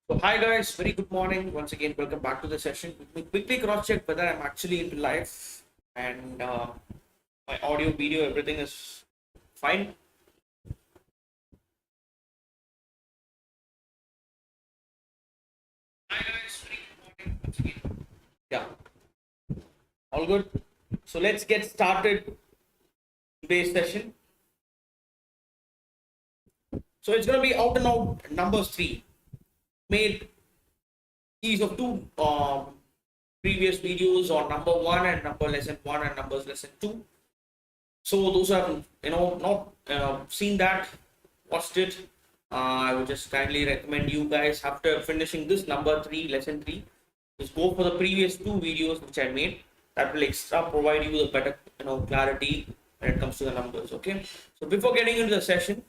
So hi guys, very good morning. Once again, welcome back to the session. We quickly cross check whether I'm actually into live and my audio, video, everything is fine. Hi guys, very good morning. Once again. Yeah, all good. So let's get started today's session. So it's gonna be out and out numbers three. Made ease of two previous videos on number one and number lesson one and numbers lesson two. So those have not seen that, watched it. I would just kindly recommend you guys after finishing this number three lesson three, just go for the previous two videos which I made. That will extra provide you the better clarity when it comes to the numbers. Okay. So before getting into the session,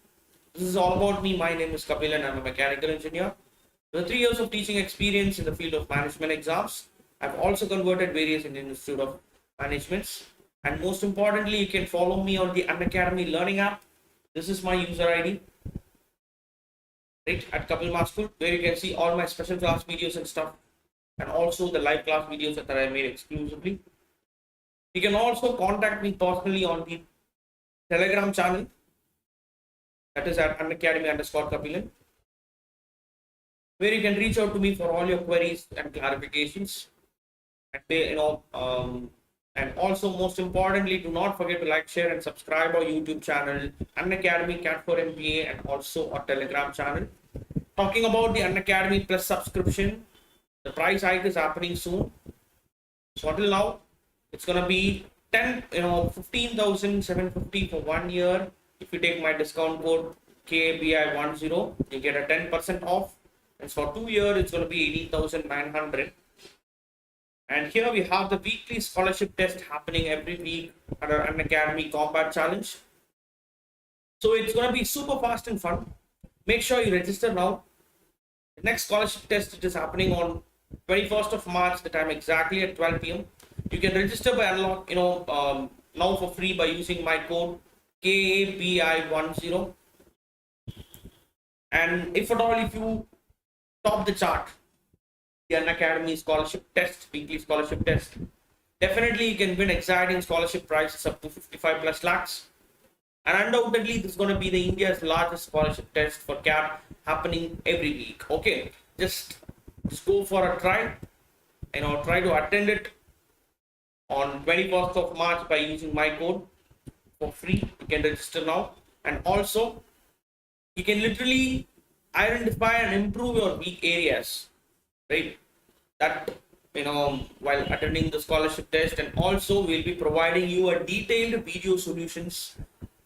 this is all about me. My name is Kabilan. I'm a mechanical engineer. With 3 years of teaching experience in the field of management exams, I've also converted various Indian Institute of Managements. And most importantly, you can follow me on the Unacademy Learning app. This is my user ID, right, at Kabilan Sir, where you can see all my special class videos and stuff, and also the live class videos that I made exclusively. You can also contact me personally on the Telegram channel, that is at Unacademy_Kabilan, where you can reach out to me for all your queries and clarifications. And also most importantly, do not forget to like, share, and subscribe our YouTube channel, Unacademy CAT4MBA, and also our Telegram channel. Talking about the Unacademy Plus subscription, the price hike is happening soon. So until now, it's gonna be 15,750 for 1 year. If you take my discount code KABI10, you get a 10% off. And for 2 years, it's gonna be 18,900. And here we have the weekly scholarship test happening every week under Unacademy Combat Challenge. So it's going to be super fast and fun. Make sure you register now. The next scholarship test is happening on 21st of March, the time exactly at 12 p.m. You can register by unlock, now for free by using my code KABI10. And if at all, if you top the chart, the Unacademy scholarship test, weekly scholarship test, definitely you can win exciting scholarship prizes up to 55 plus lakhs. And undoubtedly, this is going to be the India's largest scholarship test for CAT happening every week. Okay, just go for a try. Try to attend it on 21st of March by using my code for free. You can register now, and also you can literally identify and improve your weak areas, right, that while attending the scholarship test. And also we'll be providing you a detailed video solutions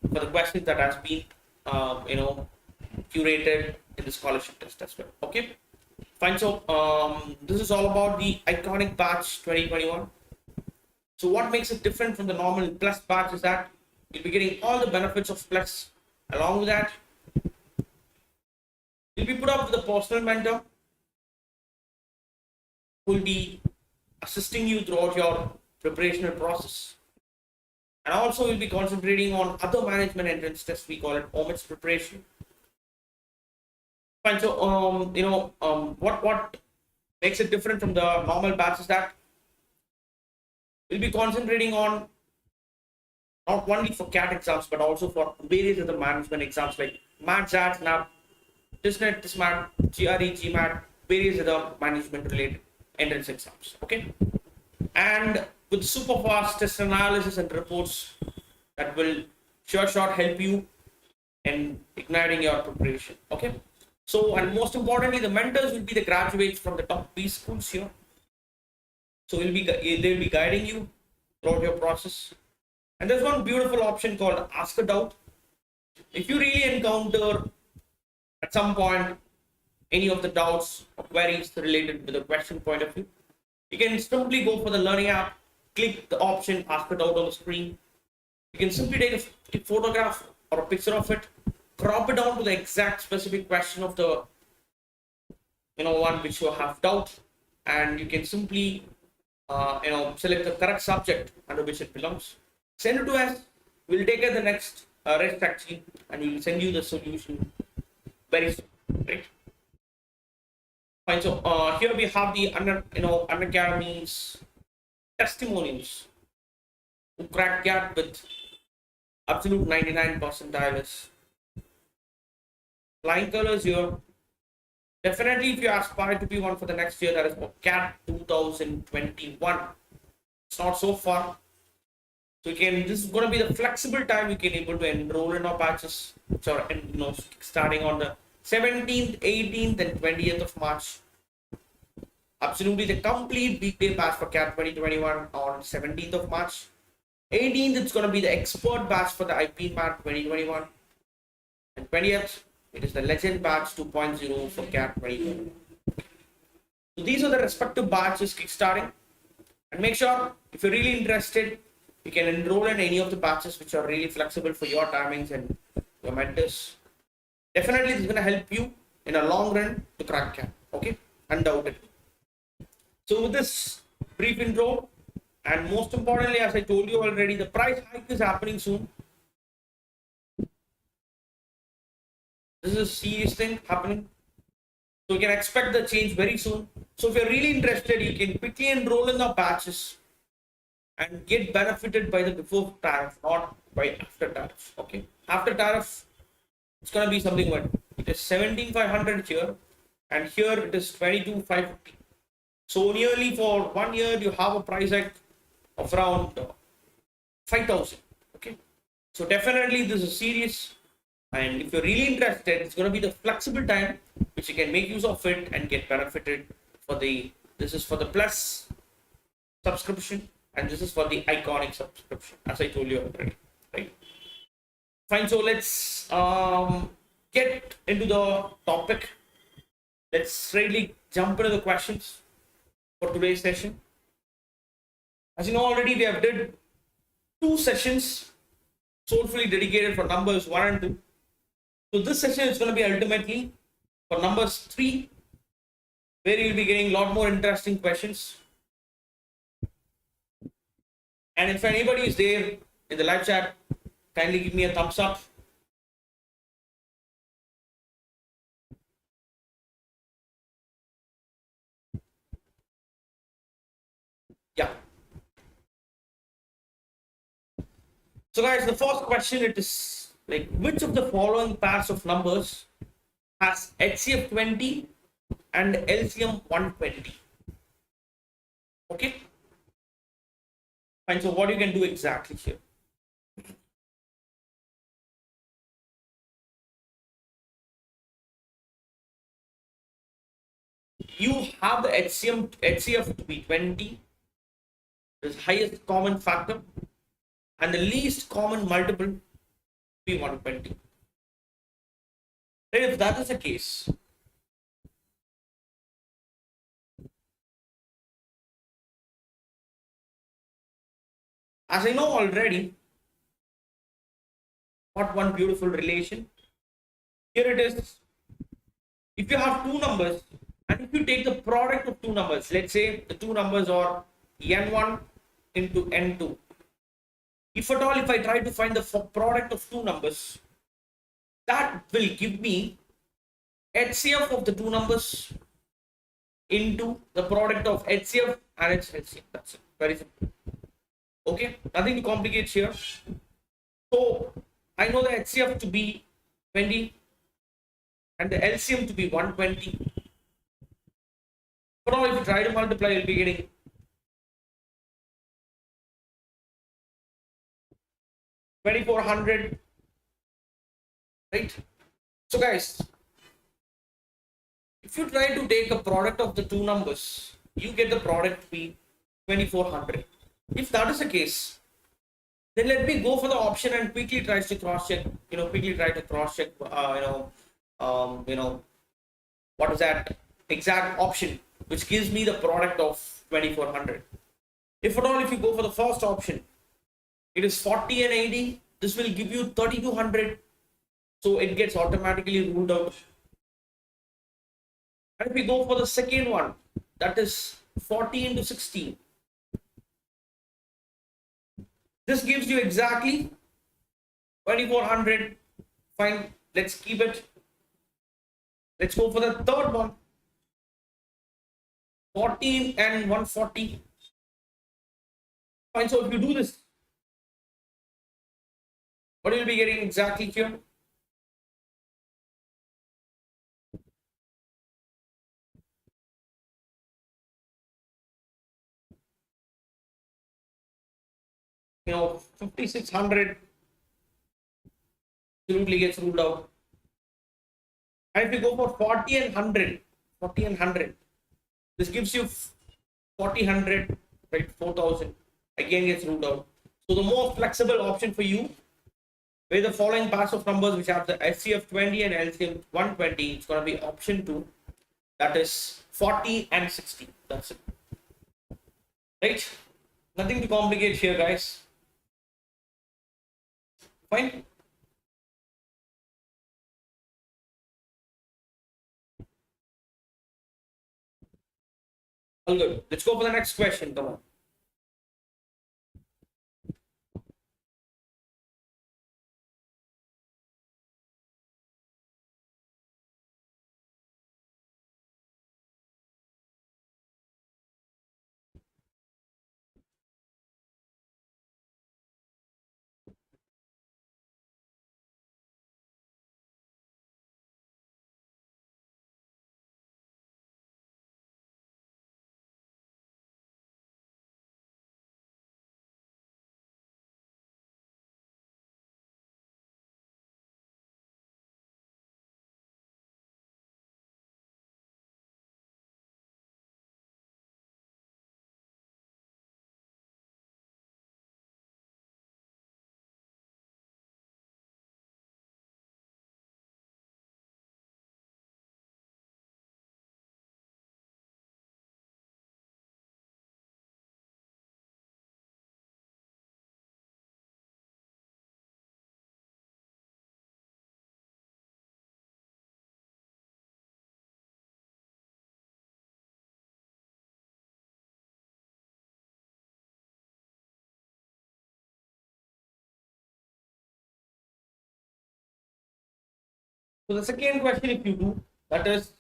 for the questions that has been curated in the scholarship test as well. Okay, fine. So this is all about the iconic batch 2021. So what makes it different from the normal plus batch is that you'll be getting all the benefits of plus. Along with that, you'll be put up with a personal mentor who will be assisting you throughout your preparational process. And also we'll be concentrating on other management entrance tests. We call it OMITS preparation. Fine. So what makes it different from the normal batch is that we'll be concentrating on not only for CAT exams but also for various other management exams like MAT, SAT, SNAP, TISNET, TISMAT, GRE, GMAT, various other management related entrance exams. Okay, and with super fast test analysis and reports that will sure help you in igniting your preparation. Okay, so and most importantly, the mentors will be the graduates from the top B schools here. So they'll be guiding you throughout your process. And there's one beautiful option called Ask a Doubt. If you really encounter at some point any of the doubts or queries related to the question point of view, you can simply go for the learning app, click the option Ask a Doubt on the screen. You can simply take a photograph or a picture of it, crop it down to the exact specific question of the one which you have doubt, and you can simply select the correct subject under which it belongs. Send it to us. We'll take it the next rest actually, and we'll send you the solution very soon. Right? Fine. So here we have the Unacademy's testimonials who cracked CAT with absolute 99 percentiles. Flying colors here. Definitely, if you aspire to be one for the next year, that is for CAT 2021. It's not so far. So you can. This is going to be the flexible time you can able to enroll in our batches, which are starting on the 17th, 18th, and 20th of March. Absolutely, the complete weekday batch for CAT 2021 on 17th of March. 18th, it's going to be the expert batch for the IPMAT 2021. And 20th, it is the legend batch 2.0 for CAT 2021. So these are the respective batches kickstarting. And make sure, if you're really interested, you can enroll in any of the batches which are really flexible for your timings and your mentors. Definitely, this is going to help you in a long run to crack CAT. Okay, undoubtedly. So with this brief intro, and most importantly, as I told you already, the price hike is happening soon. This is a serious thing happening. So you can expect the change very soon. So if you're really interested, you can quickly enroll in the batches and get benefited by the before tariff, not by after tariff. Okay. After tariff, it's gonna be something like it is 17,500 here, and here it is 22,550. So nearly for 1 year, you have a price hike of around 5,000. Okay. So definitely this is serious. And if you're really interested, it's going to be the flexible time which you can make use of it and get benefited for the. This is for the plus subscription, and this is for the iconic subscription, as I told you already. Right. Fine. So let's get into the topic. Let's straightly jump into the questions for today's session. As you know already, we have did 2 sessions soulfully dedicated for numbers 1 and 2. So this session is going to be ultimately for numbers 3, where you'll be getting a lot more interesting questions. And if anybody is there in the live chat, kindly give me a thumbs up. Yeah. So guys, the first question, it is like, which of the following pairs of numbers has HCF 20 and LCM 120? Okay. Fine. So what you can do exactly here? You have the HCF to be 20, the highest common factor, and the least common multiple be 120. If that is the case, as I know already, what one beautiful relation. Here it is. If you have 2 numbers, and if you take the product of 2 numbers, let's say the 2 numbers are n1 into n2. If at all, if I try to find the product of 2 numbers, that will give me HCF of the 2 numbers into the product of HCF and its LCM. That's it. Very simple. Okay, nothing to complicate here. So I know the HCF to be 20 and the LCM to be 120. For now, if you try to multiply, you'll be getting 2,400, right? So guys, if you try to take a product of the 2 numbers, you get the product to be 2,400. If that is the case, then let me go for the option and quickly try to cross check. Quickly try to cross check. What is that exact option which gives me the product of 2,400? If at all, if you go for the first option, it is 40 and 80. This will give you 3,200. So it gets automatically ruled out. And if we go for the second one, that is 40 into 16. This gives you exactly 2,400. Fine. Let's keep it. Let's go for the third one. 14 and 140. Fine. So if you do this, what you'll be getting exactly here? You know, 5600 absolutely gets ruled out. And if you go for 40 and 100, 40 and 100, this gives you 40, 100, right? 4000 again gets ruled out. So the more flexible option for you, where the following pass of numbers which have the HCF 20 and LCM 120, it's going to be option 2, that is 40 and 60. That's it. Right? Nothing to complicate here, guys. Fine. All good. Let's go for the next question. Come on. So the second question, if you do, that is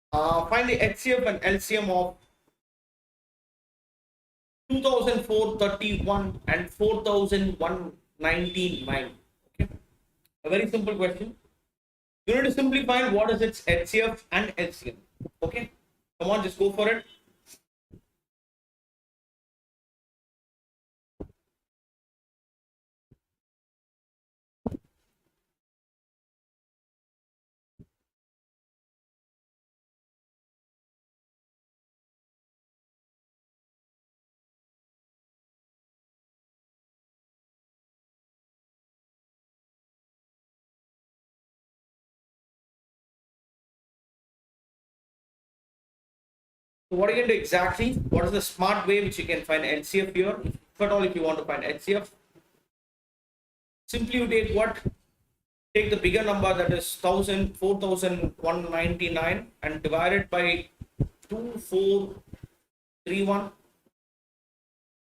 find the HCF and LCM of 2431 and 4199. Okay, a very simple question. You need to simply find what is its HCF and LCM. Okay, come on, just go for it. So what are you going to do exactly? What is the smart way which you can find LCF here? If at all, if you want to find LCF, simply you take what? Take the bigger number, that is 4199, and divide it by 2431. It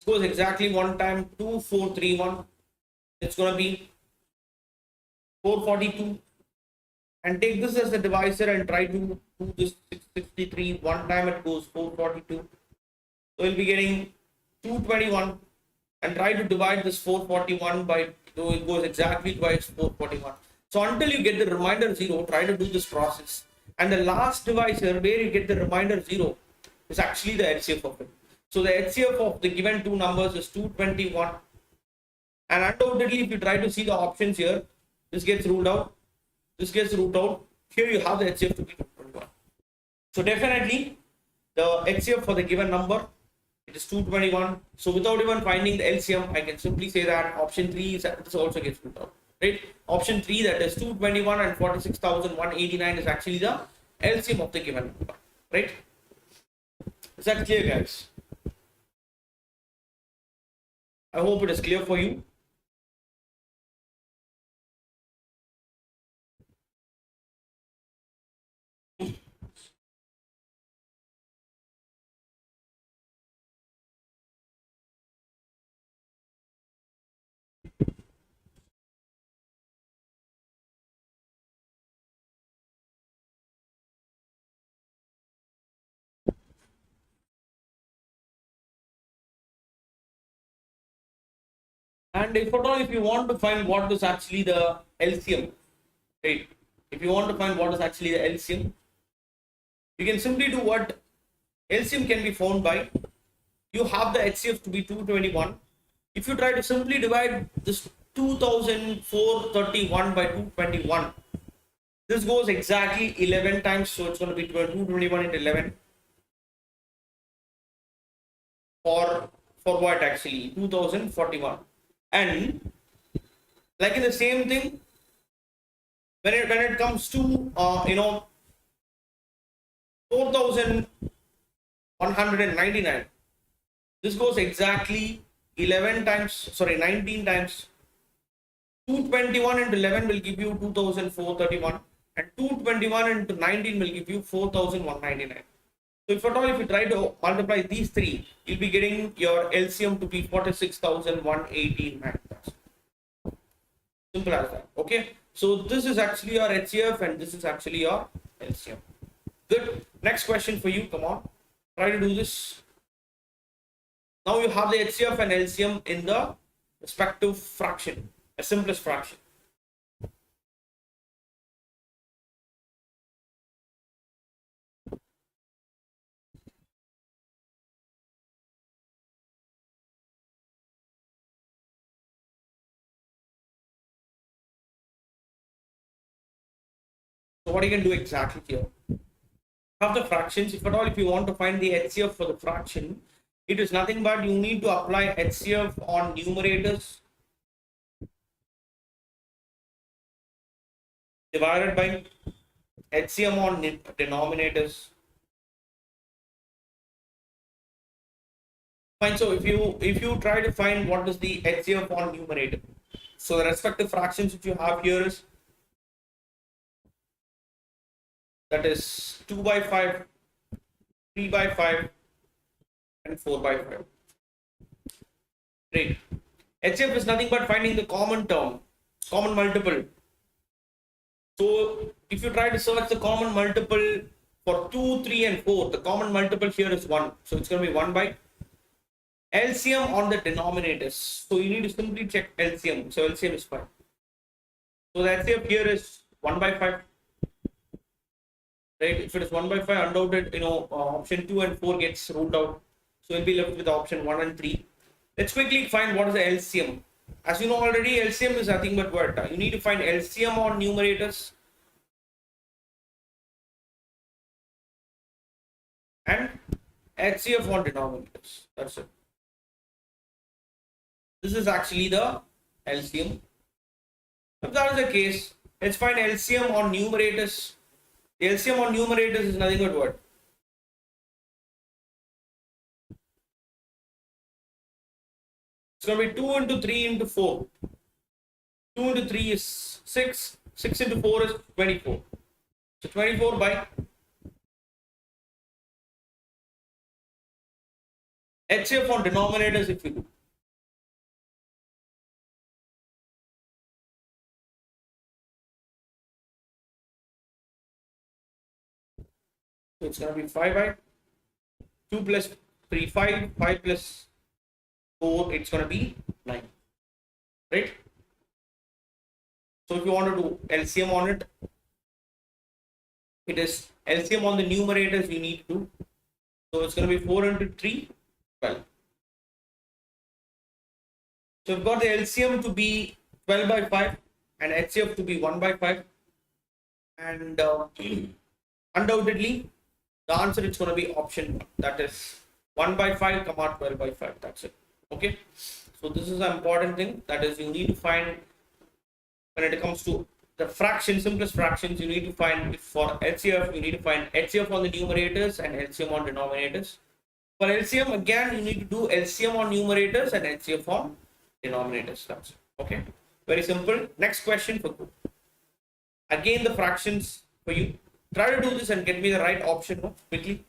goes exactly one time, 2431. It's going to be 442. And take this as the divisor and try to do this 663. One time it goes 442. So we'll be getting 221, and try to divide this 441 by, so it goes exactly twice 441. So until you get the remainder 0, try to do this process. And the last divisor where you get the remainder 0 is actually the HCF of it. So the HCF of the given two numbers is 221. And undoubtedly, if you try to see the options here, this gets ruled out. This gets ruled out. Here you have the HCF to be 221. So definitely the HCF for the given number, it is 221. So without even finding the LCM, I can simply say that option 3 is, this also gets ruled out. Right? Option 3, that is 221 and 46,189, is actually the LCM of the given number. Right? Is that clear, guys? I hope it is clear for you. And if at all, if you want to find what is actually the LCM, right? If you want to find what is actually the LCM, you can simply do what LCM can be found by. You have the HCF to be 221. If you try to simply divide this 2431 by 221, this goes exactly 11 times. So it's going to be 221 into 11 for what actually 2041. And like in the same thing, when it comes to 4199, this goes exactly 11 times, sorry, 19 times. 221 into 11 will give you 2431, and 221 into 19 will give you 4199. So if at all, if you try to multiply these three, you'll be getting your LCM to be 46,189. Simple as that. Okay. So this is actually your HCF and this is actually your LCM. Good. Next question for you. Come on. Try to do this. Now you have the HCF and LCM in the respective fraction, a simplest fraction. So what you can do exactly here? Have the fractions. If at all, if you want to find the HCF for the fraction, it is nothing but you need to apply HCF on numerators divided by HCM on denominators. Fine. So if you try to find what is the HCF on numerator, so the respective fractions which you have here is, that is 2 by 5, 3 by 5, and 4 by 5. Great. HCF is nothing but finding the common term, common multiple. So if you try to search the common multiple for 2, 3, and 4, the common multiple here is 1. So it's going to be 1 by LCM on the denominators. So you need to simply check LCM. So LCM is 5. So the LCM here is 1 by 5. Right? If it is 1 by 5, undoubted, option 2 and 4 gets ruled out. So we'll be left with option 1 and 3. Let's quickly find what is the LCM. As you know already, LCM is nothing but what? You need to find LCM on numerators and HCF on denominators. That's it. This is actually the LCM. If that is the case, let's find LCM on numerators. The LCM on numerators is nothing but what? It's going to be 2 into 3 into 4. 2 into 3 is 6. 6 into 4 is 24. So 24 by HCF on denominators if you do. So it's going to be 5 by 2 plus 3, 5. 5 plus 4, it's going to be 9. Right? So if you want to do LCM on it, it is LCM on the numerators you need to do. So it's going to be 4 into 3, 12. So we've got the LCM to be 12 by 5 and HCF to be 1 by 5. And undoubtedly, the answer is going to be option 1. That is 1 by 5, 12 by 5. That's it. Okay. So this is an important thing. That is, you need to find, when it comes to the fraction, simplest fractions, you need to find, for HCF, you need to find HCF on the numerators and LCM on denominators. For LCM, again, you need to do LCM on numerators and HCF on denominators. That's it. Okay. Very simple. Next question for you. Again, the fractions for you. Try to do this and get me the right option quickly.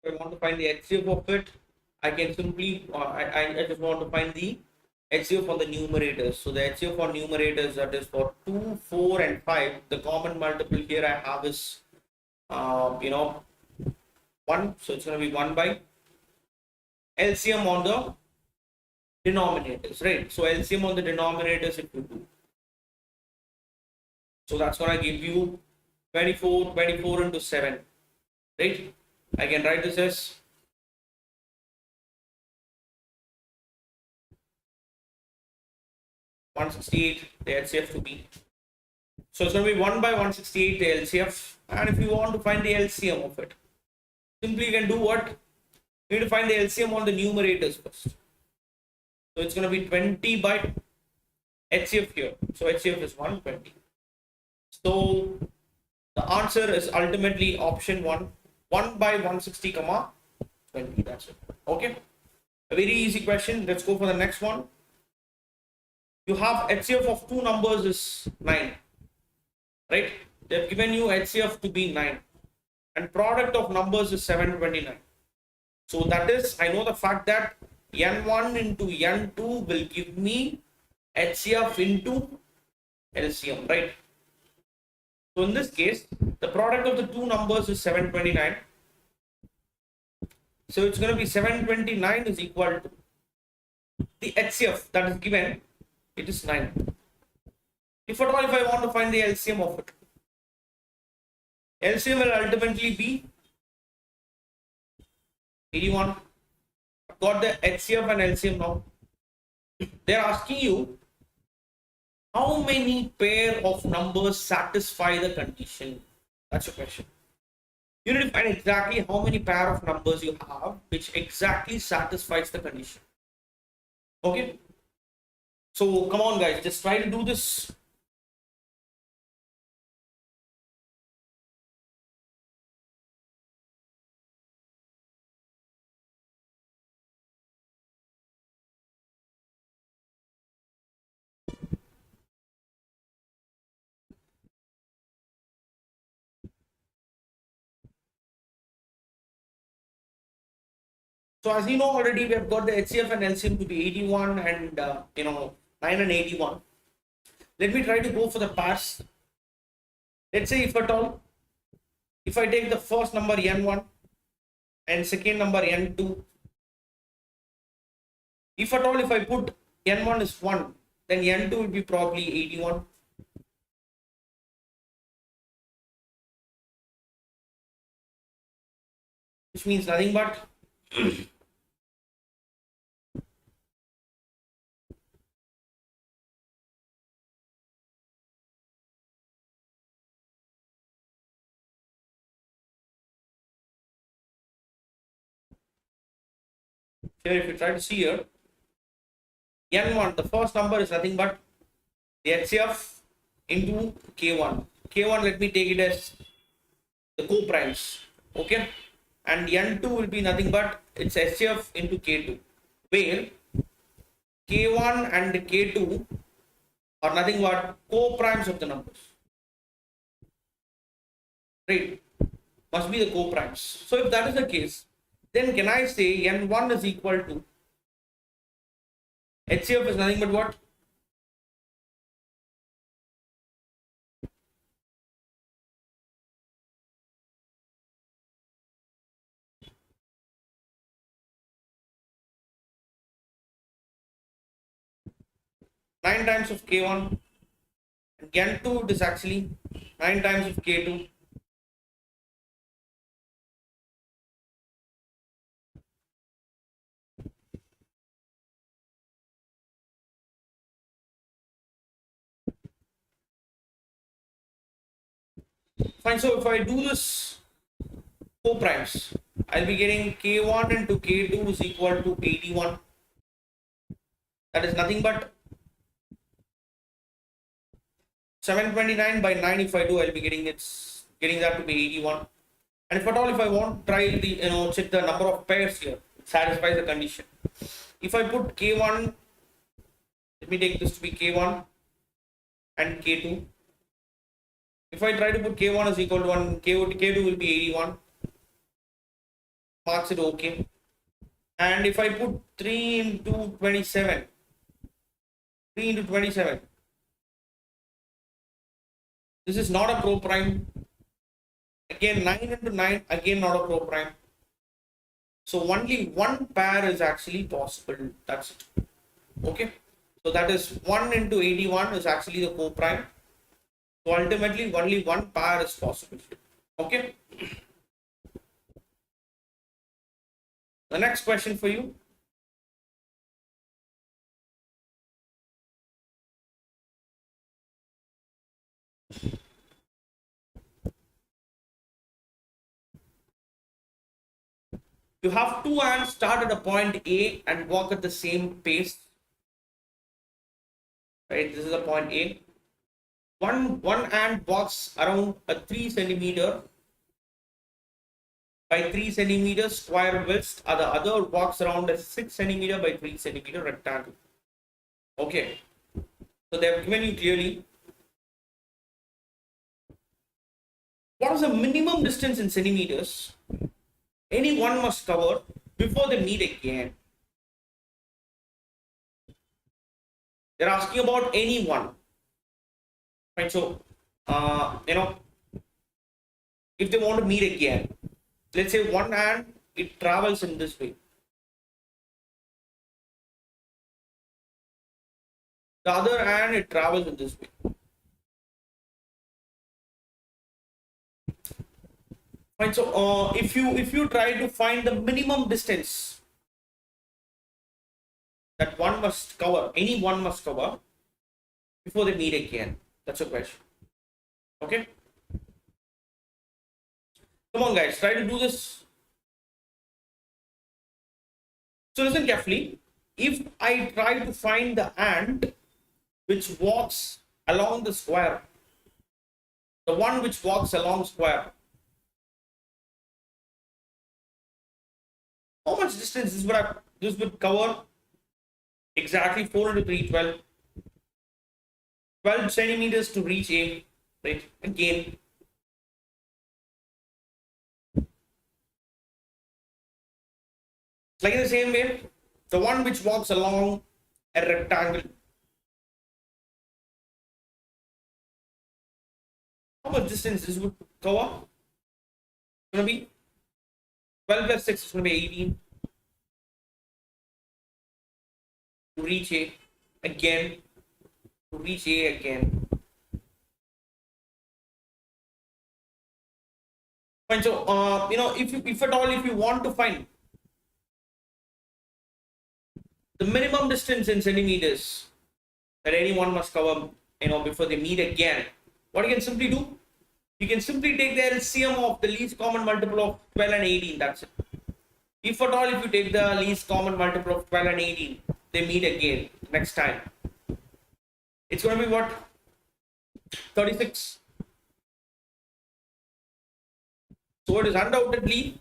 If I want to find the HCF of it, I can simply, I just want to find the HCF on the numerators. So the HCF on numerators, that is for 2, 4 and 5. The common multiple here I have is, 1. So it's going to be 1 by LCM on the denominators, right? So LCM on the denominators if you do. So that's going to give you 24 into 7, right? I can write this as 168, the LCF to be. So it's going to be 1 by 168, the LCF. And if you want to find the LCM of it, simply you can do what? You need to find the LCM on the numerators first. So it's going to be 20 by HCF here. So HCF is 120. So the answer is ultimately option 1, 1 by 160, 20. That's it. Okay. A very easy question. Let's go for the next one. You have HCF of two numbers is 9. Right? They've given you HCF to be 9. And product of numbers is 729. So that is, I know the fact that N1 into N2 will give me HCF into LCM, right? So in this case, the product of the two numbers is 729. So it's going to be 729 is equal to the HCF that is given, it is 9. If at all, if I want to find the LCM of it, LCM will ultimately be 81. I've got the HCF and LCM now. They're asking you how many pair of numbers satisfy the condition. That's your question. You need to find exactly how many pair of numbers you have which exactly satisfies the condition. Okay. So come on guys, just try to do this. So as you know already, we have got the HCF and LCM to be 81 and 9 and 81. Let me try to go for the pairs. Let's say if at all, if I take the first number N1 and second number N2, if at all, if I put N1 is 1, then N2 will be probably 81. Which means nothing but here, if you try to see here, N1, the first number is nothing but the HCF into K1. K1, let me take it as the co-primes. Okay. And N2 will be nothing but its HCF into K2, where K1 and K2 are nothing but co-primes of the numbers. Right? Must be the co-primes. So if that is the case, then can I say N1 is equal to HCF is nothing but what? Nine times of K1, and N2 is actually 9 times of K2. Fine, so if I do this co-primes, I'll be getting K1 into K2 is equal to 81. That is nothing but 729 by 9. If I do, I'll be getting that to be 81. And if at all, if I want to try the check the number of pairs here, it satisfies the condition. If I put K1, let me take this to be K1 and K2. If I try to put K1 is equal to 1, K2 will be 81. marks it okay. And if I put 3 into 27, 3 into 27, this is not a co-prime. Again, 9 into 9, again not a co-prime. So only one pair is actually possible. That's it. Okay. So that is 1 into 81 is actually the co-prime. So ultimately only one pair is possible. Okay. The next question for you. You have two ants start at a point A and walk at the same pace. Right, this is a point A. One ant walks around a 3 centimeter by 3 centimeter square width, and the other walks around a 6 centimeter by 3 centimeter rectangle. Okay, so they have given you clearly what is the minimum distance in centimeters any one must cover before they meet again. They're asking about any one. Right, so if they want to meet again, let's say one ant, it travels in this way. The other ant, it travels in this way. Right, so if you try to find the minimum distance that one must cover, any one must cover before they meet again, that's a question. Okay, come on guys, try to do this. So listen carefully. If I try to find the ant which walks along the square, the one which walks along square, how much distance this would cover? Exactly 4 into 3, 12. 12 centimeters to reach A, right? Again, like in the same way, the one which walks along a rectangle, how much distance this would cover? It's going to be 12 plus 6 is going to be 18 to reach A again, to reach A again. Fine. So if at all if you want to find the minimum distance in centimeters that anyone must cover, before they meet again, what you can simply do, you can simply take the LCM of the least common multiple of 12 and 18. That's it. If at all if you take the least common multiple of 12 and 18, they meet again next time, it's going to be what? 36. So it is undoubtedly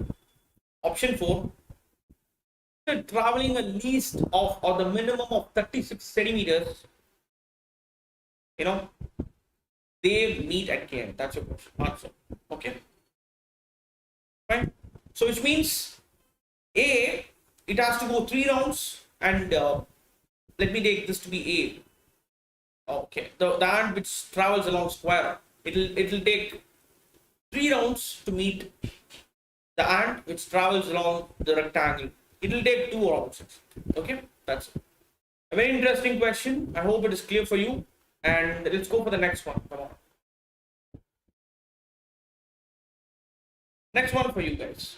option 4. Traveling a least of or the minimum of 36 centimeters, they meet again. That's your answer. Okay, fine. So which means A, it has to go 3 rounds, and let me take this to be A. Okay, the ant which travels along square, it'll take 3 rounds to meet the ant which travels along the rectangle. It'll take 2 rounds. Okay, that's it. A very interesting question. I hope it is clear for you. And let's go for the next one. Come on. Next one for you guys.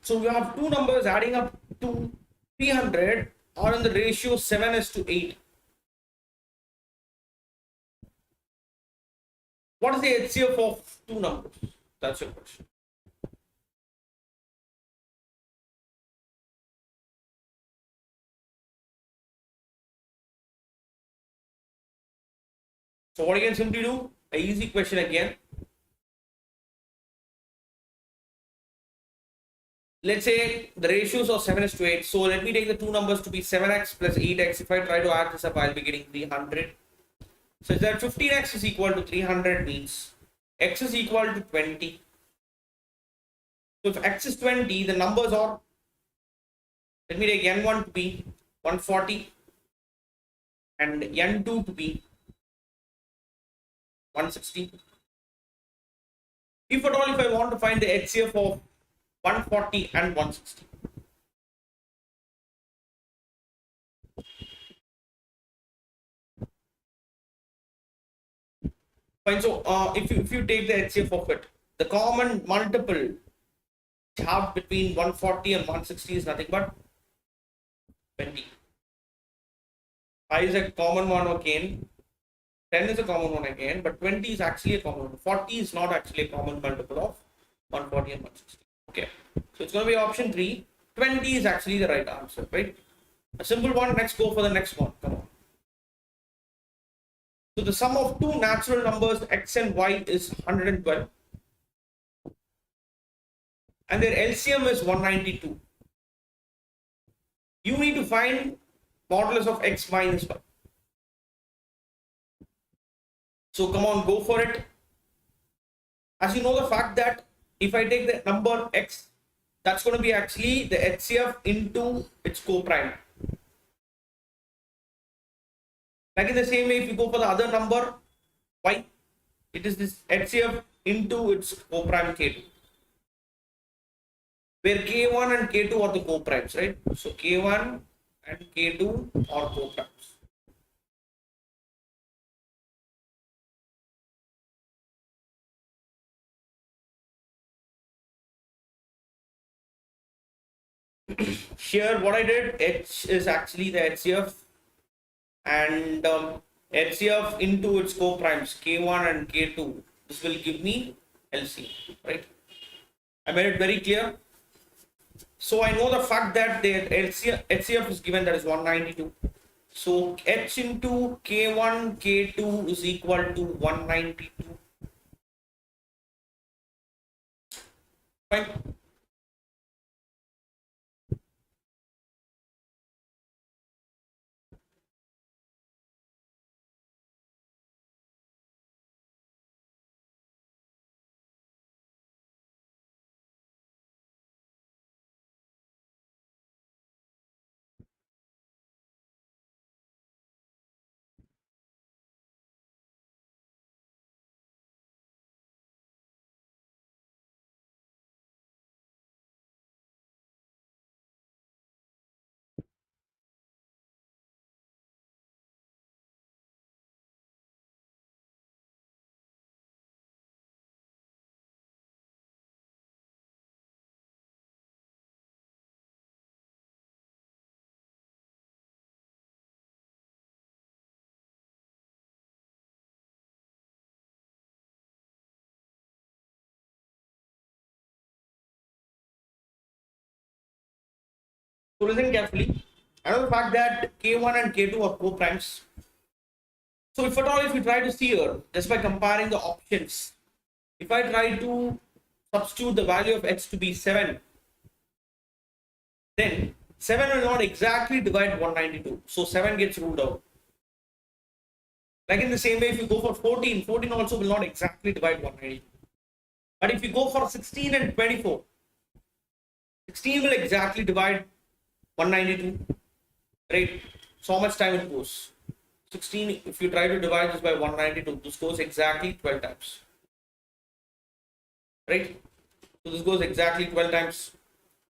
So we have two numbers adding up to 300 or in the ratio 7:8. What is the HCF of two numbers? That's your question. So what you can simply do, an easy question again. let's say the ratios of 7 is to 8. So let me take the two numbers to be 7x plus 8x. If I try to add this up, I'll be getting 300. So that 15x is equal to 300 means x is equal to 20. So if x is 20, the numbers are, let me take n1 to be 140 and n2 to be 160. If at all, if I want to find the HCF of 140 and 160. Fine. So if you take the HCF of it, the common multiple half between 140 and 160 is nothing but 20. 5 is a common one again. 10 is a common one again, but 20 is actually a common one. 40 is not actually a common multiple of 140 and 160. Okay, so it's going to be option 3. 20 is actually the right answer, right? A simple one. Let's go for the next one. Come on. So the sum of two natural numbers x and y is 112 and their LCM is 192. You need to find modulus of x minus y. So come on, go for it. As you know the fact that if I take the number x, that's going to be actually the HCF into its co-prime. Like in the same way, if you go for the other number y, it is this HCF into its co-prime k2, where k1 and k2 are the co-primes, right? So k1 and k2 are co-primes. Here what I did, h is actually the HCF and HCF into its co-primes k1 and k2. This will give me LCM, right? I made it very clear. So I know the fact that the HCF is given, that is 192. So h into k1 k2 is equal to 192. Fine. So listen carefully. Another fact that k1 and k2 are co-primes. So if at all, if you try to see here, just by comparing the options, if I try to substitute the value of h to be 7, then 7 will not exactly divide 192. So 7 gets ruled out. Like in the same way, if you go for 14, 14 also will not exactly divide 192. But if you go for 16 and 24, 16 will exactly divide 192, right? So how much time it goes? 16, if you try to divide this by 192, this goes exactly 12 times, right? So this goes exactly 12 times.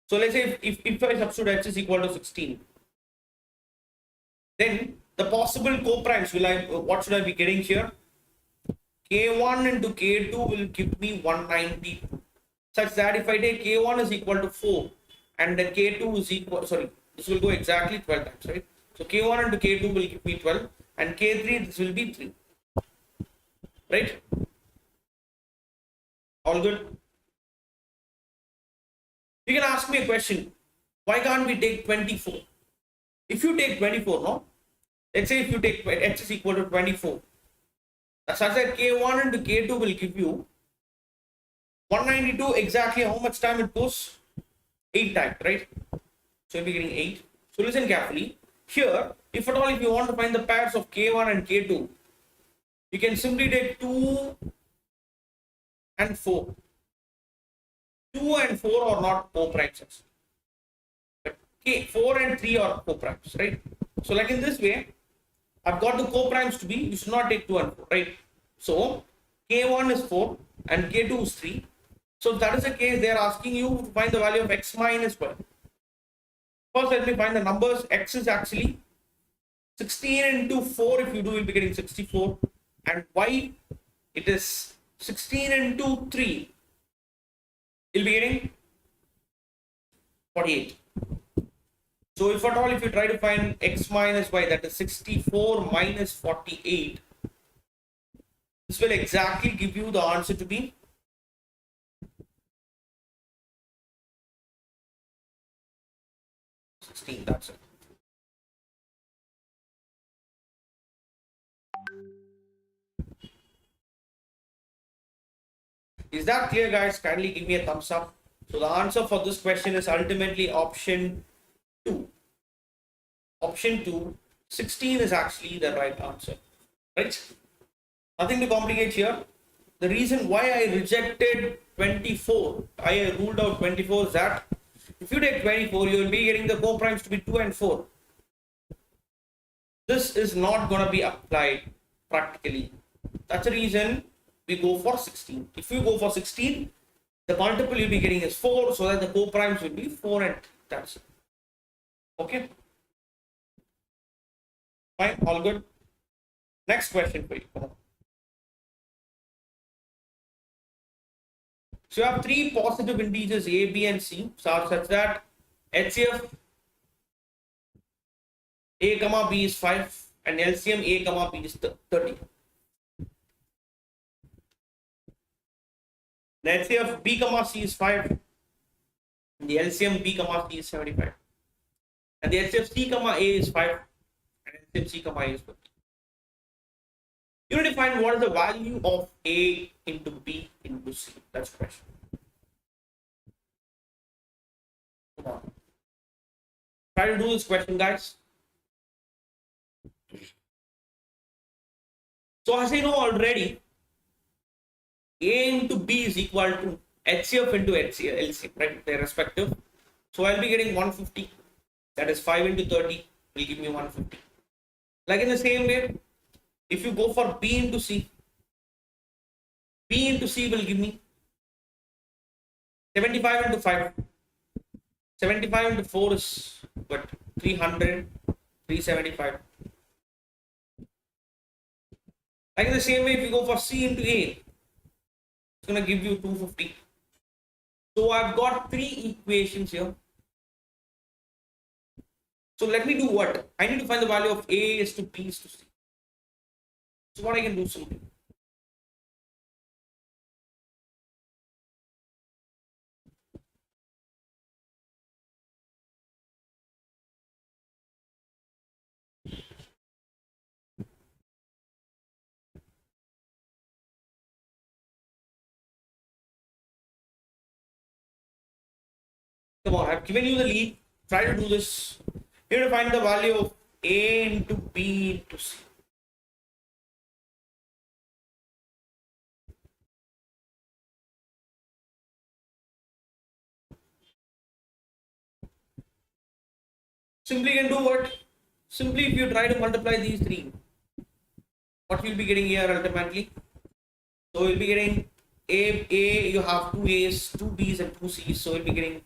So let's say if I substitute h is equal to 16, then the possible co-primes what should I be getting here? K1 into K2 will give me 192, such that if I take K1 is equal to 4 and the K2 is equal, sorry, this will go exactly 12 times, right? So K1 into K2 will give me 12 and K3 this will be 3, right? All good? You can ask me a question, why can't we take 24? If you take 24, no? Let's say if you take h is equal to 24, such that K1 into K2 will give you 192 exactly how much time it goes? 8 times, right? So you'll be getting 8. So listen carefully. Here, if at all, if you want to find the pairs of K1 and K2, you can simply take 2 and 4. 2 and 4 are not co-primes. But K, 4 and 3 are co-primes, right? So like in this way, I've got the co-primes to be, you should not take 2 and 4, right? So K1 is 4 and K2 is 3. So if that is the case, they are asking you to find the value of x minus y. First, let me find the numbers. X is actually 16 into 4. If you do, you'll be getting 64. And y, it is 16 into 3. You'll be getting 48. So if at all, if you try to find x minus y, that is 64 minus 48, this will exactly give you the answer to be 16. That's it. Is that clear, guys? Kindly give me a thumbs up. So the answer for this question is ultimately option 2. Option 2, 16 is actually the right answer. Right? Nothing to complicate here. The reason why I rejected 24, I ruled out 24 is that if you take 24, you will be getting the co-primes to be 2 and 4. This is not going to be applied practically. That's the reason we go for 16. If you go for 16, the multiple you'll be getting is 4, so that the co-primes will be 4 and 3. That's it. Okay? Fine, all good. Next question for you. So you have 3 positive integers a, b, and c, such that HCF a comma b is 5 and LCM a comma b is 30. The HCF b comma c is 5 and the LCM b comma c is 75. And the HCF c comma a is 5 and LCM c comma a is 50. You need to find what is the value of a into b into c. That's the question. Come on. Try to do this question, guys. So as I know already, a into b is equal to HCF into LCM, right? Their respective. So I'll be getting 150. That is 5 into 30 will give me 150. Like in the same way, if you go for b into c, b into c will give me 75 into 5. 75 into 4 is what? 300, 375. Like in the same way, if you go for c into a, it's going to give you 250. So I've got 3 equations here. So let me do what? I need to find the value of a is to b is to c. So what I can do simply. Come on, I've given you the lead. Try to do this. You need to find the value of a into b into c. Simply you can do what? Simply if you try to multiply these 3, what you'll be getting here ultimately? So you'll be getting a you have 2 a's, 2 b's and 2 c's. So you'll be getting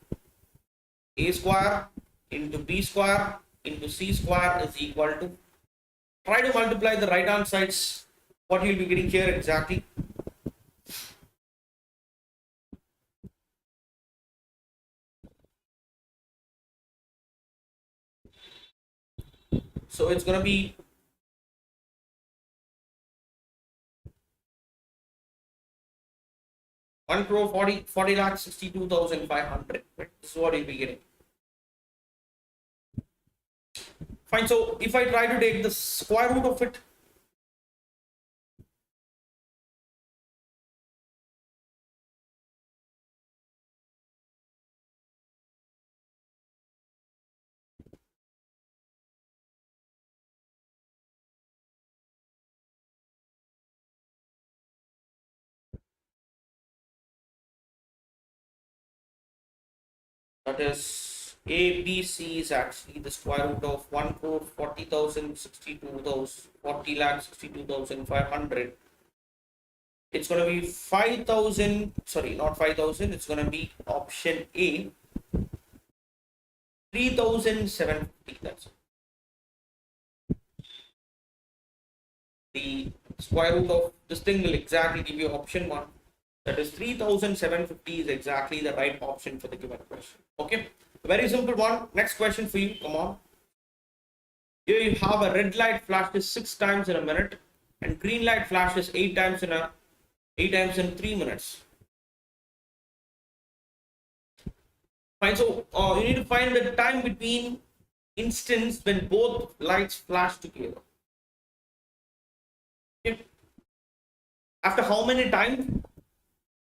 a square into b square into c square is equal to, try to multiply the right hand sides, what you'll be getting here exactly. So it's going to be 1 crore 40 lakh 62,500. Right? This is what you'll be getting. Fine. So if I try to take the square root of it, That is ABC is actually the square root of 1 crore 40,000 62,000 40 lakh 62,500. It's going to be 5,000. Sorry, not 5,000. It's going to be option A, 3,750. That's it. The square root of this thing will exactly give you option 1. That is 3,750 is exactly the right option for the given question. Okay, very simple one. Next question for you. Come on. Here you have a red light flashes 6 times in a minute and green light flashes 8 times in 3 minutes. Fine. So you need to find the time between instants when both lights flash together. Okay. After how many times?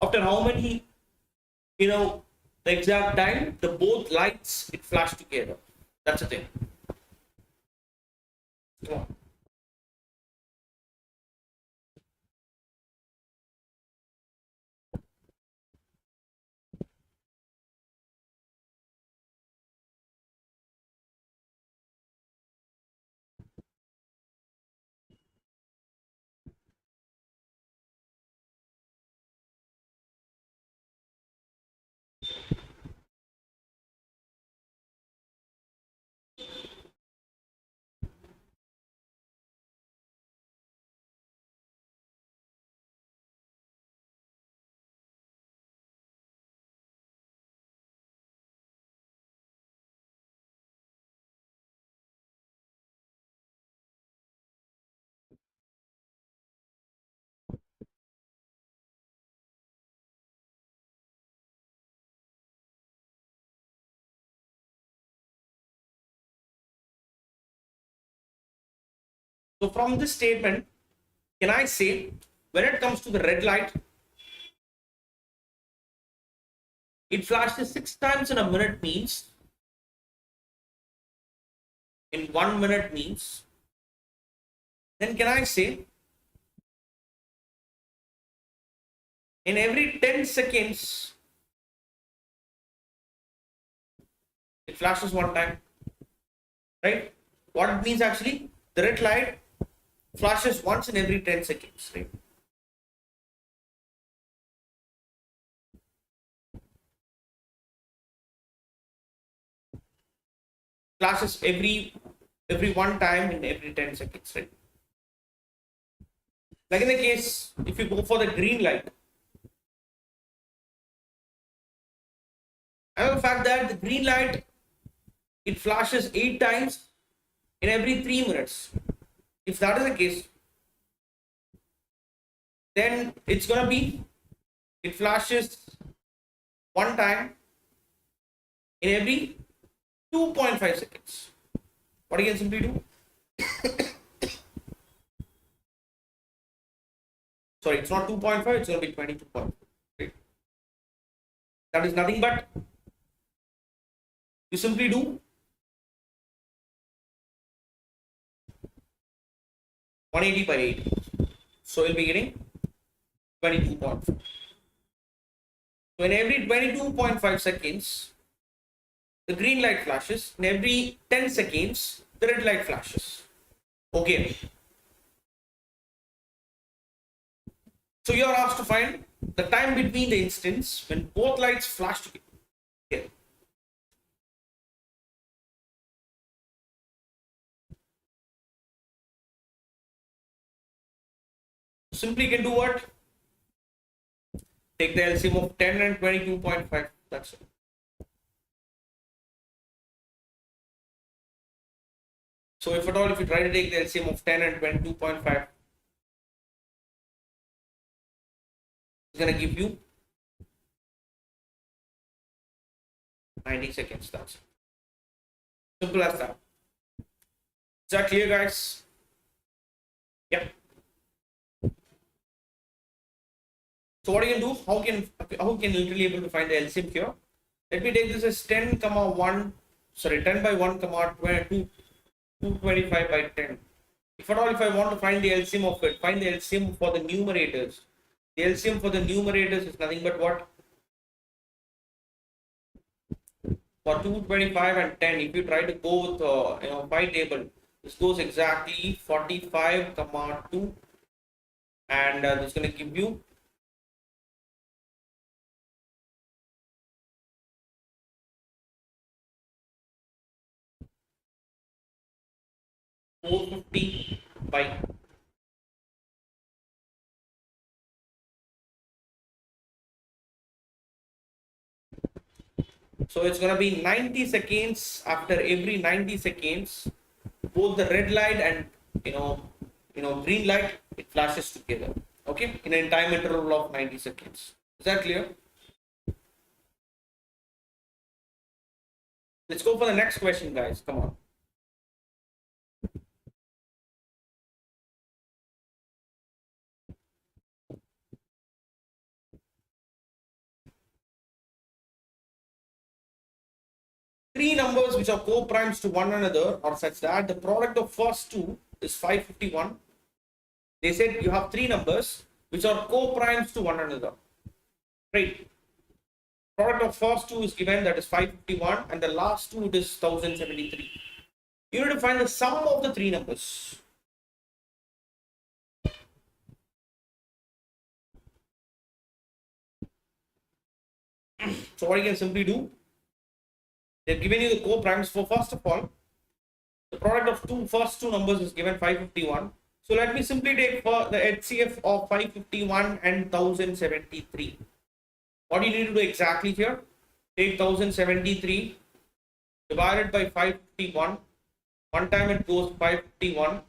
After how many, the exact time the both lights it flash together. That's the thing. Come on. So from this statement, can I say when it comes to the red light, it flashes 6 times in a minute means in 1 minute means, then can I say in every 10 seconds it flashes 1 time, right? What it means actually, the red light flashes once in every 10 seconds, right? Flashes every 1 time in every 10 seconds, right? Like in the case, if you go for the green light, and the fact that the green light it flashes 8 times in every 3 minutes. If that is the case, then it's gonna be it flashes 1 time in every 2.5 seconds. What you can simply do? Sorry, it's not 2.5, it's gonna be 22.5. Right? That is nothing but you simply do 180 by 80. So you'll be getting 22.5. So in every 22.5 seconds, the green light flashes. In every 10 seconds, the red light flashes. Okay. So you are asked to find the time between the instants when both lights flash together. Okay. Simply can do what? Take the LCM of 10 and 22.5. That's it. So if at all, if you try to take the LCM of 10 and 22.5, it's going to give you 90 seconds. That's it. Simple as that. Is that clear, guys? Yeah. So what you can do? How can literally able to find the LCM here? Let me take this as 10 by 1 comma 225 by 10. If at all, if I want to find the LCM of it, find the LCM for the numerators. The LCM for the numerators is nothing but what? For 225 and 10, if you try to go with 5 table, this goes exactly 45 comma 2, and this is going to give you 450 by. So it's going to be 90 seconds. After every 90 seconds, both the red light and green light, it flashes together. Okay, in a time interval of 90 seconds. Is that clear? Let's go for the next question, guys. Come on. Three numbers which are co-primes to one another are such that the product of first two is 551. They said you have three numbers which are co-primes to one another. Right. Product of first two is given, that is 551, and the last two it is 1073. You need to find the sum of the three numbers. So what you can simply do, they've given you the co-primes. For first of all, the product of first two numbers is given 551. So let me simply take for the HCF of 551 and 1073. What do you need to do exactly here? Take 1073 divided by 551. One time it goes 551. So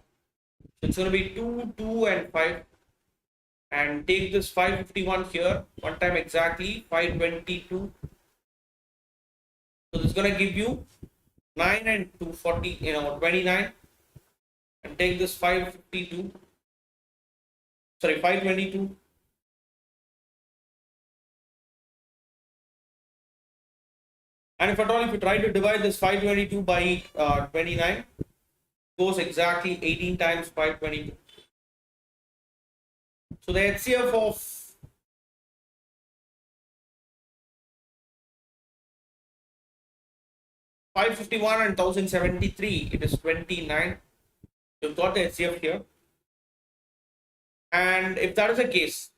it's going to be 2, 2 and 5. And take this 551 here. One time exactly 522. So this is going to give you 9 and 240, 29. And take this 522. Sorry, 522. And if at all, if you try to divide this 522 by 29, it goes exactly 18 times 522. So the HCF of 551 and 1073, it is 29. You've got the HCF here. And if that is the case,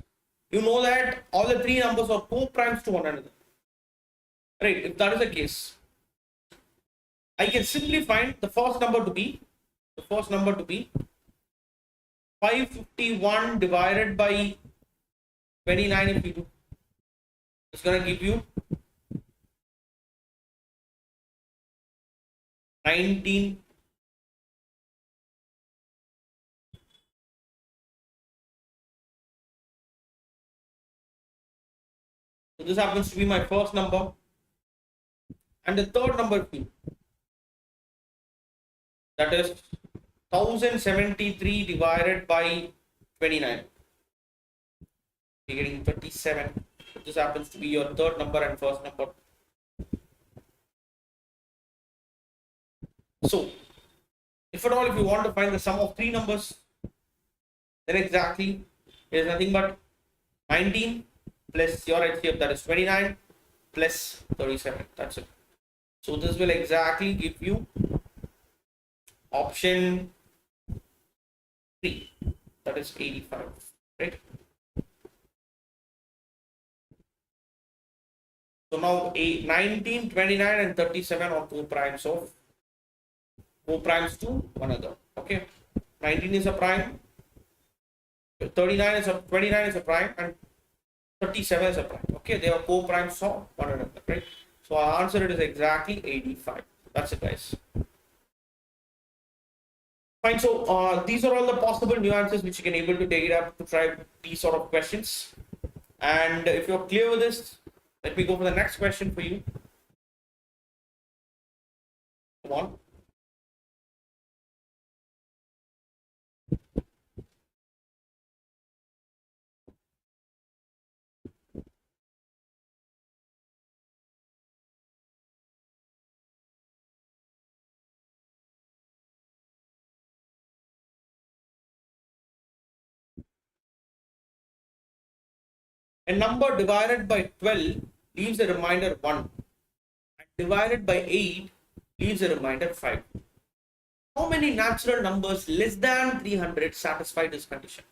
you know that all the three numbers are co-primes to one another. Right, if that is the case, I can simply find the first number to be 551 divided by 29. If you do, it's going to give you 19. So this happens to be my first number. And the third number, that is 1073 divided by 29. You're getting 37. So this happens to be your third number and first number. So, if at all, if you want to find the sum of three numbers, then exactly it is nothing but 19 plus your HCF, that is 29 plus 37. That's it. So this will exactly give you option 3, that is 85, right? So now 19, 29 and 37 are co-primes to one another. Okay, 19 is a prime, 29 is a prime, and 37 is a prime. Okay, they are co-primes of one another, right? So our answer it is exactly 85. That's it, guys. Fine. So these are all the possible nuances which you can able to take it up to try these sort of questions. And if you're clear with this, let me go for the next question for you. Come on. A number divided by 12 leaves a remainder 1. And divided by 8 leaves a remainder 5. How many natural numbers less than 300 satisfy this condition?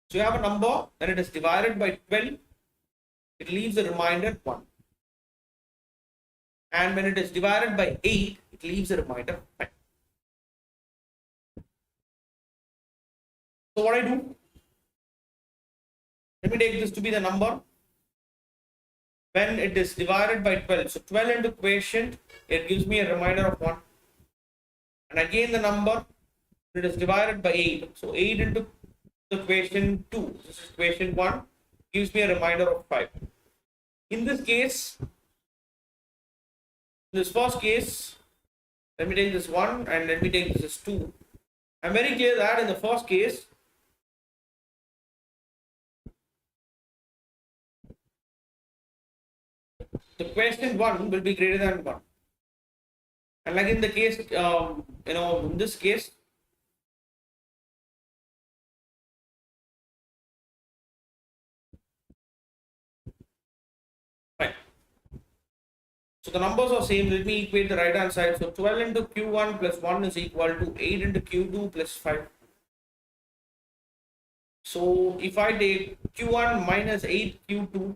So you have a number, then it is divided by 12, it leaves a remainder 1. And when it is divided by 8, it leaves a remainder 5. So what I do? Let me take this to be the number. When it is divided by 12, so 12 into quotient, it gives me a remainder of 1. And again the number, it is divided by 8. So 8 into the quotient 2, this is quotient 1, gives me a remainder of 5. In this case, in this first case, let me take this 1 and let me take this as 2. I'm very clear that in the first case, the quotient 1 will be greater than 1. And like in the case, in this case, fine. So the numbers are same. Let me equate the right hand side. So 12 into Q1 plus 1 is equal to 8 into Q2 plus 5. So if I take Q1 minus 8 Q2,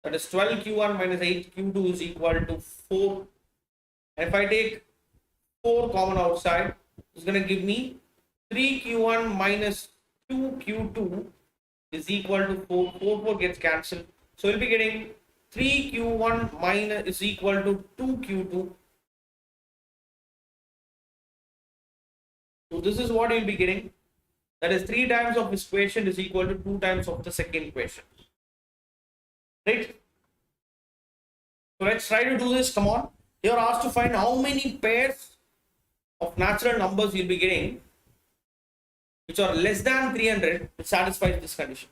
that is 12 Q1 minus 8 Q2 is equal to 4. And if I take 4 common outside, it's going to give me 3 Q1 minus 2 Q2 is equal to 4. 4 gets cancelled. So we'll be getting 3 Q1 minus is equal to 2 Q2. So this is what you'll be getting. That is 3 times of this quotient is equal to 2 times of the second quotient. Right? So let's try to do this. Come on. You are asked to find how many pairs of natural numbers you'll be getting which are less than 300 which satisfies this condition.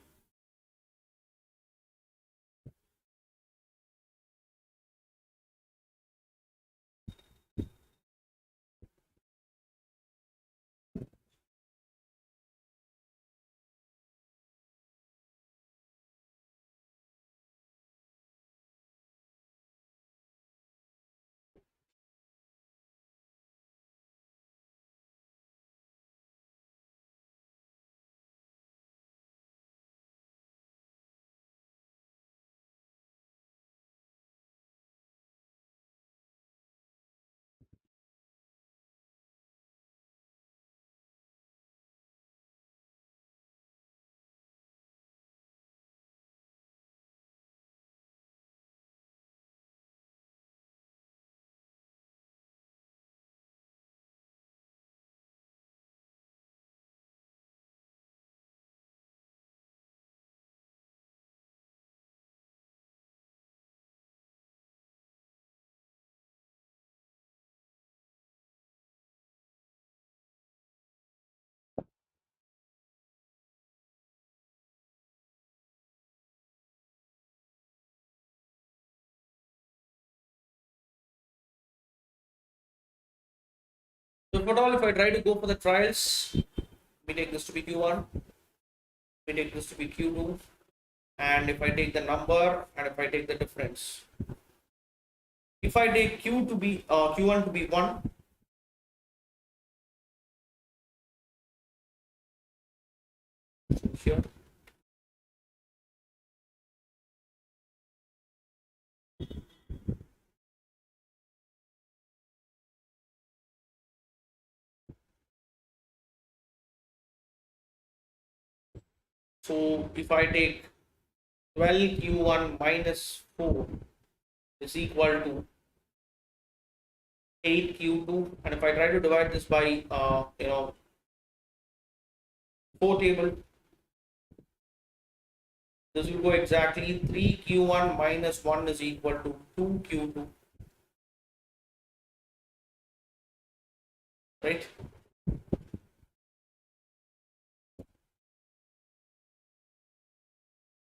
So if at all, if I try to go for the trials, we take this to be Q1, we take this to be Q2, and if I take the number and if I take the difference, if I take Q to be Q1 to be 1, here, so if I take 12 Q1 minus 4 is equal to 8 Q2, and if I try to divide this by 4 table, this will go exactly 3 Q1 minus 1 is equal to 2 Q2, right?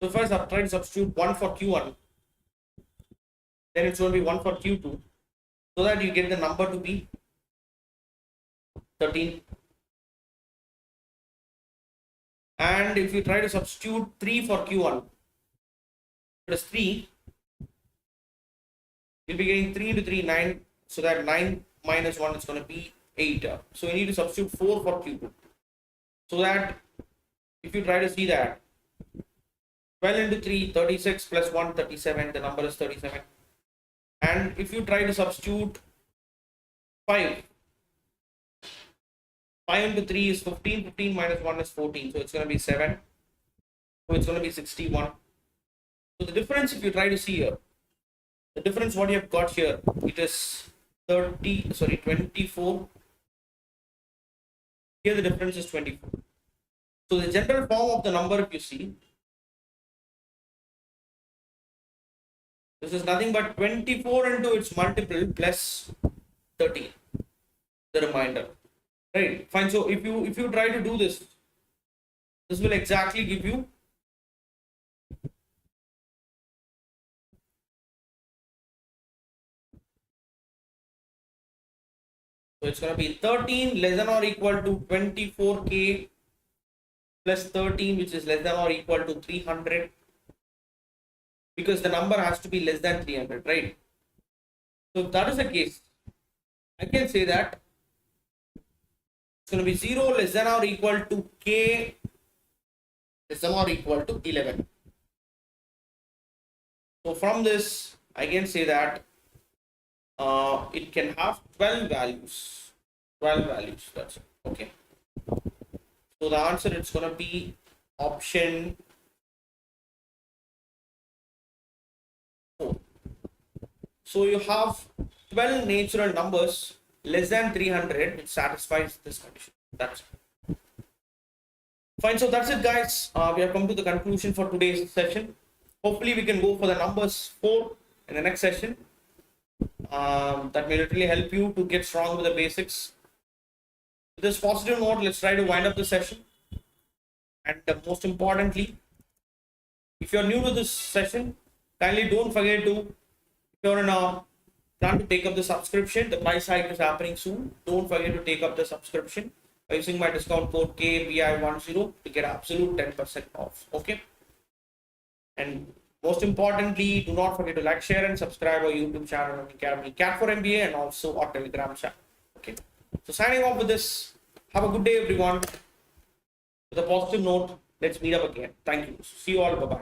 So if I try to substitute 1 for Q1, then it's going to be 1 for Q2, so that you get the number to be 13. And if you try to substitute 3 for Q1, it is 3. you'll be getting 3 into 3, 9. So that 9 minus 1 is going to be 8. So you need to substitute 4 for Q2. So that if you try to see that 12 into 3, 36 plus 1, 37. The number is 37. And if you try to substitute 5, 5 into 3 is 15. 15 minus 1 is 14. So it's going to be 7. So it's going to be 61. So the difference, if you try to see here, the difference what you have got here, it is 24. Here the difference is 24. So the general form of the number, if you see, this is nothing but 24 into its multiple plus 13, the remainder. Right? Fine. So if you try to do this, this will exactly give you so it's going to be 13 less than or equal to 24k plus 13, which is less than or equal to 300, because the number has to be less than 300, right? So if that is the case, I can say that it's going to be 0 less than or equal to k less than or equal to 11. So from this, I can say that it can have 12 values. 12 values, that's it. Okay. So the answer is going to be option 4. So you have 12 natural numbers less than 300, which satisfies this condition. That's it. Fine. So that's it, guys. We have come to the conclusion for today's session. Hopefully, we can go for the numbers 4 in the next session. That may literally help you to get strong with the basics. With this positive note, let's try to wind up the session. And most importantly, if you're new to this session, kindly don't forget to, if you're in a plan to take up the subscription, the price hike is happening soon. Don't forget to take up the subscription by using my discount code KBI10 to get absolute 10% off. Okay. And most importantly, do not forget to like, share, and subscribe our YouTube channel, Unacademy CAT4MBA, and also our Telegram channel. Okay. So signing off with this. Have a good day, everyone. With a positive note, let's meet up again. Thank you. See you all. Bye bye.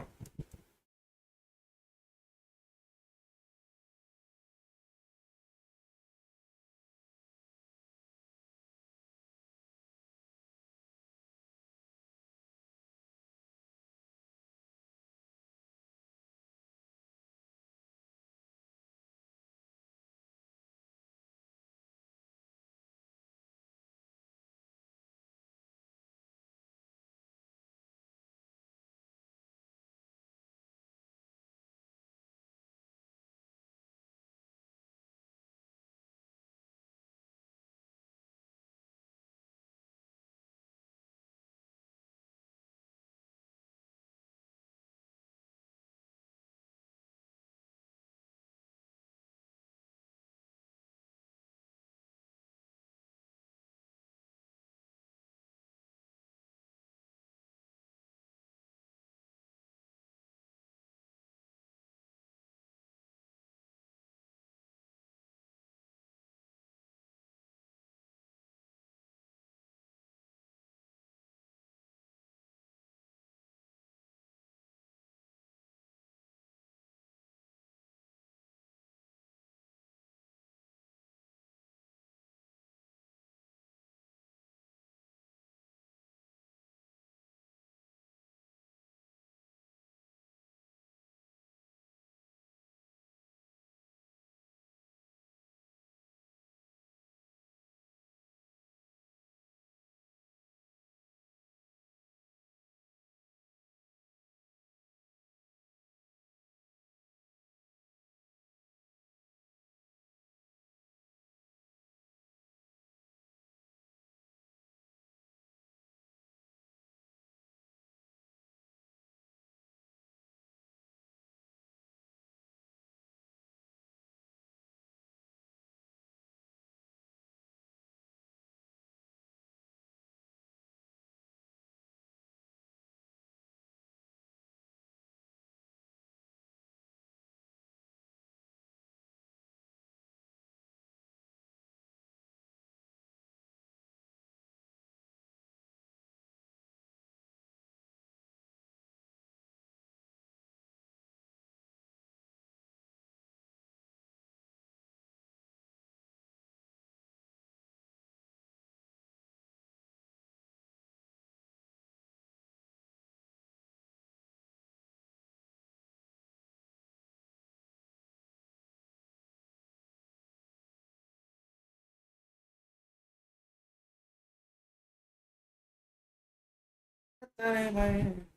Bye.